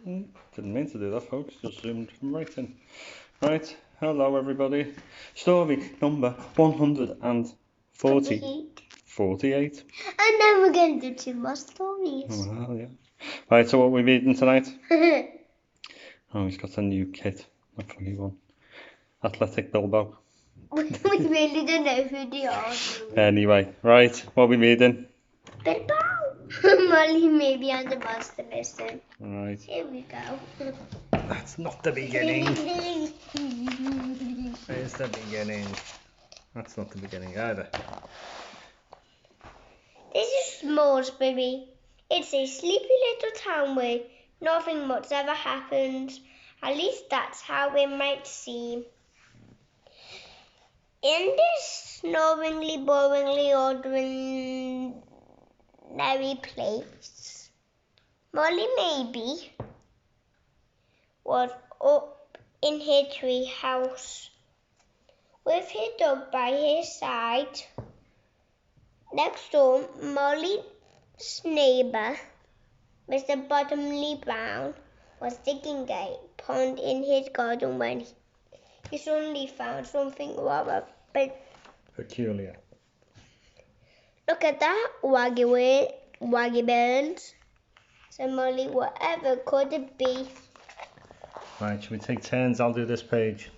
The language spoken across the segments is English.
Didn't mean to do that, folks. Just zoomed right in. Right, hello everybody. Story number 140. 48. And then we're going to do 2 more stories. Well, yeah. Right, so what are we reading tonight? Oh, he's got a new kit. A funny one. Athletic Bilbo. We really don't know who they are. Anyway, right, what are we reading? Bilbo! Molly maybe on the master listen. Right. Here we go. That's not the beginning. Where's the beginning? That's not the beginning either. This is Salisbury. It's a sleepy little town where nothing much ever happens. At least that's how it might seem. In this snoringly, boringly, ordinary place, Molly maybe was up in her tree house with her dog by his side. Next door, Molly's neighbor, Mr. Bottomley Brown, was digging a pond in his garden when he suddenly found something rather peculiar. Look at that, waggy birds, said Molly. Whatever could it be? Right, shall we take turns? I'll do this page.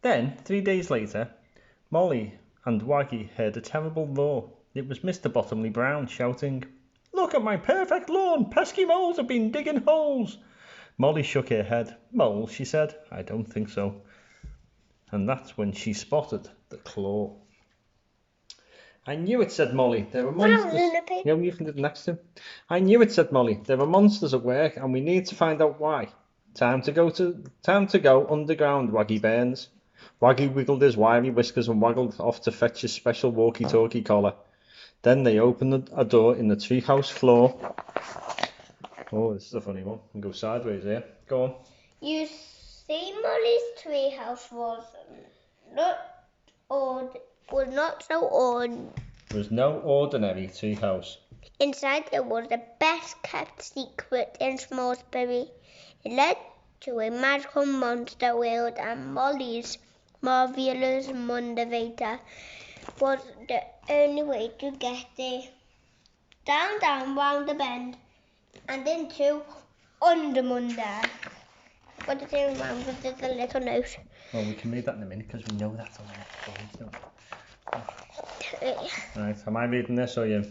Then, 3 days later, Molly and Waggy heard a terrible roar. It was Mr. Bottomley Brown shouting, "Look at my perfect lawn! Pesky moles have been digging holes!" Molly shook her head. "Moles," she said. "I don't think so." And that's when she spotted the claw. "I knew it," said Molly. "There were monsters." Yeah, you can do the next two. "I knew it," said Molly. "There were monsters at work, and we need to find out why. Time to go underground, Waggy Burns." Waggy wiggled his wiry whiskers and waggled off to fetch his special walkie-talkie collar. Then they opened a door in the treehouse floor. Oh, this is a funny one. I'll go sideways here. Go on. You see, Molly's treehouse was not so odd. It was no ordinary treehouse. Inside there was the best kept secret in Salisbury. It led to a magical monster world, and Molly's marvelous motivator was the only way to get there. Down, round the bend, and into Undermunda. What is it around with the little note? Well, we can read that in a minute because we know that's on the page. Right, am I reading this or you?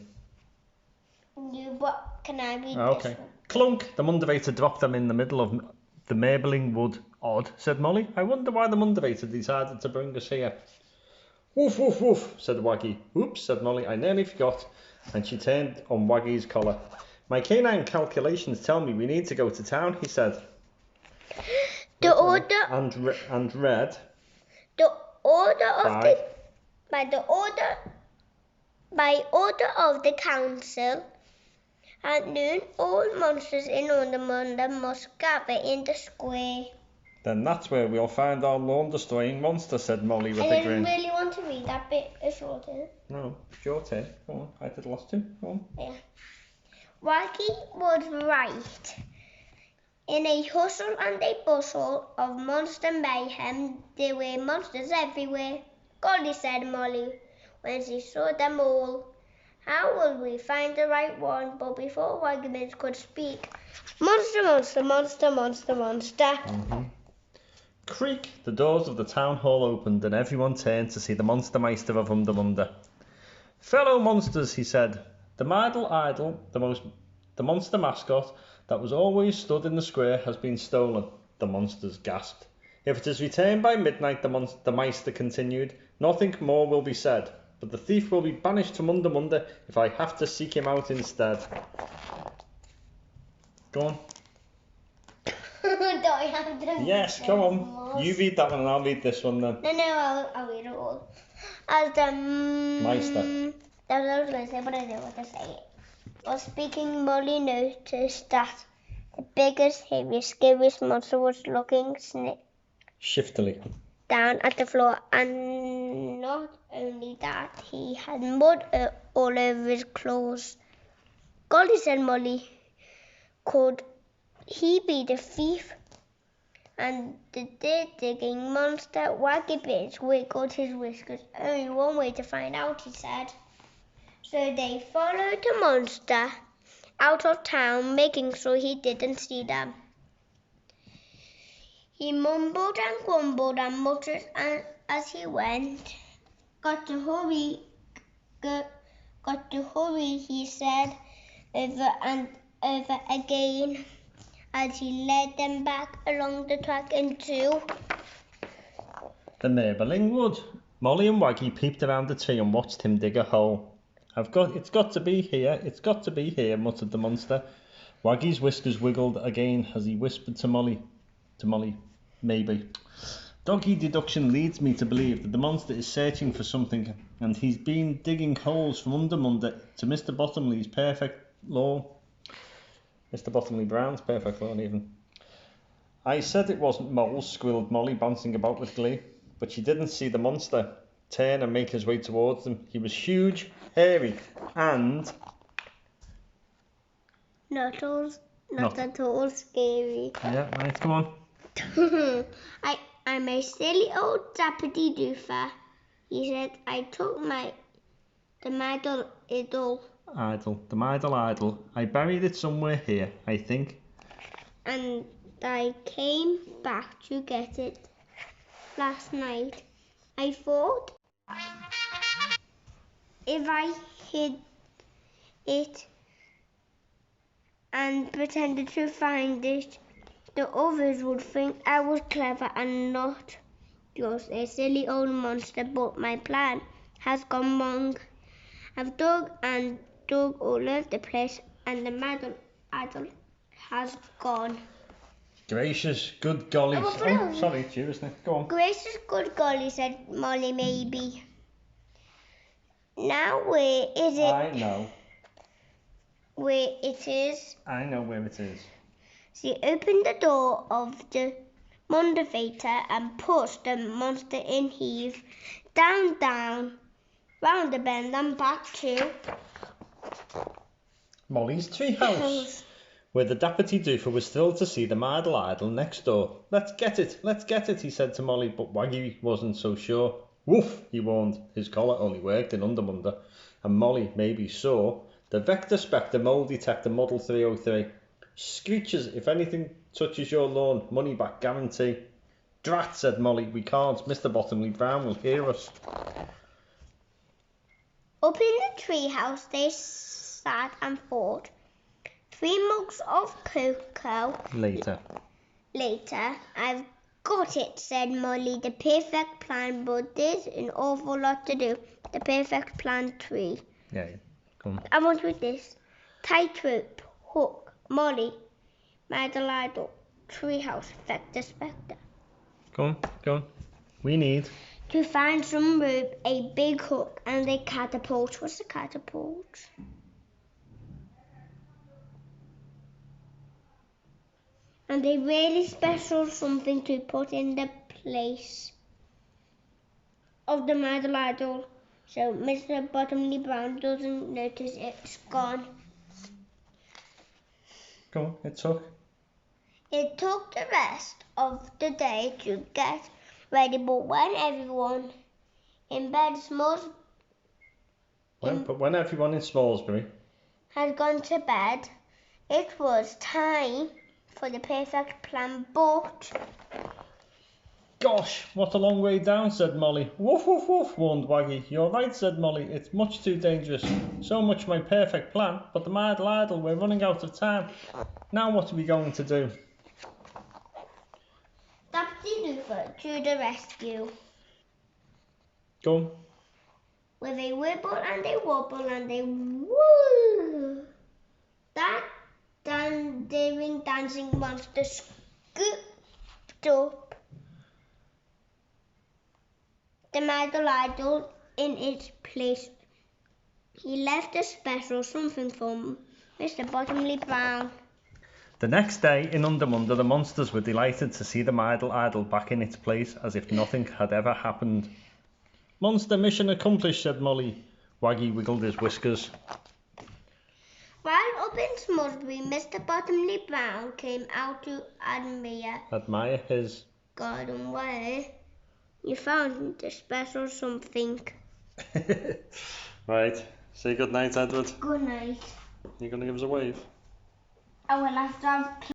What can I read? Okay. This one? Clunk! The Mundivator dropped them in the middle of the marbling wood. "Odd," said Molly. "I wonder why the Mundivator decided to bring us here." "Woof, woof, woof," said Waggy. "Oops," said Molly. "I nearly forgot." And she turned on Waggy's collar. "My canine calculations tell me we need to go to town," he said. The order and read. By order of the council, at noon all monsters in Undermunda must gather in the square. "Then that's where we'll find our lawn-destroying monster," said Molly with a grin. I didn't really want to read that bit shorter. No, it's your turn. Go on, I did the last two. Go on. Yeah. Waggy was right. In a hustle and a bustle of monster mayhem, there were monsters everywhere. "Golly," said Molly, when she saw them all. "How will we find the right one?" But before Waggy could speak, monster. Mm-hmm. Creak! The doors of the town hall opened, and everyone turned to see the Monster Meister of Undermunda. "Fellow monsters," he said, "the Idle, the monster mascot that was always stood in the square has been stolen." The monsters gasped. "If it is returned by midnight," the Meister continued, "nothing more will be said, but the thief will be banished from Undermunda if I have to seek him out instead." Go on. Don't I have to? Yes, come on. You read that one and I'll read this one then. No, I'll read it all. As the Meister. That's what I was going to say, but I didn't want to say it. While speaking, Molly noticed that the biggest, heaviest, scariest monster was looking shiftily down at the floor, and not only that, he had mud all over his clothes. "Golly," said Molly, "could he be the thief and the digging monster. Wacky Bitch wiggled his whiskers. Only one way to find out, he said. So they followed the monster out of town, making sure he didn't see them. He mumbled and grumbled and muttered as he went. Got to hurry, he said over and over again as he led them back along the track into the neighbouring wood. Molly and Waggy peeped around the tree and watched him dig a hole. It's got to be here, muttered the monster. Waggy's whiskers wiggled again as he whispered to Molly, maybe. Doggy deduction leads me to believe that the monster is searching for something, and he's been digging holes from under to Mr. Bottomley's perfect lawn. Mr. Bottomley Brown's perfect lawn, even. I said it wasn't moles, squealed Molly, bouncing about with glee. But she didn't see the monster turn and make his way towards them. He was huge, hairy, and not at all scary. Yeah, right, come on. I'm a silly old dappity doofer, he said. I took the idol. The idol. I buried it somewhere here, I think. And I came back to get it last night. I thought if I hid it and pretended to find it, the others would think I was clever and not just a silly old monster, but my plan has gone wrong. I've dug and dug all over the place, and the idol has gone. Gracious, good golly. Oh, sorry, it's you, isn't it? Go on. Gracious, good golly, said Molly, maybe. Now where is it? I know. Where it is? I know where it is. She opened the door of the motivator and pushed the monster in, heave, down, round the bend and back to Molly's treehouse, where the dappity doofer was thrilled to see the idol next door. Let's get it, he said to Molly, but Waggy wasn't so sure. Woof, he warned. His collar only worked in Undermunder, and Molly maybe saw the Vector Spectre Mole Detector Model 303. Screeches, if anything touches your lawn, money back guarantee. Drat, said Molly, we can't. Mr. Bottomley Brown will hear us. Up in the treehouse they sat and thought. 3 mugs of cocoa. Later, I've got it, said Molly. The perfect plan, but there's an awful lot to do. The perfect plan 3. Yeah, come on. I want with this. Tightrope, hook, Molly, idol, treehouse, Vector Spectre. Go on. We need to find some rope, a big hook, and a catapult. What's a catapult? And a really special something to put in the place of the idol, so Mr. Bottomley Brown doesn't notice it's gone. Go on, it took. It took the rest of the day to get ready, but when everyone in when everyone in Smallsbury had gone to bed, it was time for the perfect plan, but... Gosh, what a long way down, said Molly. Woof, woof, woof, warned Waggy. You're right, said Molly. It's much too dangerous. So much my perfect plan, but the idol, we're running out of time. Now what are we going to do? Dappity Doofer to the rescue. Go on. With a wibble and a wobble and a woo! That dancing monster scooped up the idol in its place. He left a special something for Mr. Bottomley Brown. The next day in Undermunder, the monsters were delighted to see the idol back in its place as if nothing had ever happened. Monster mission accomplished, said Molly. Waggy wiggled his whiskers. While up in Smusbury, Mr. Bottomley Brown came out to admire his garden where he found a special something. Right, say good night, Edward. Good night. You're gonna give us a wave? I will have to have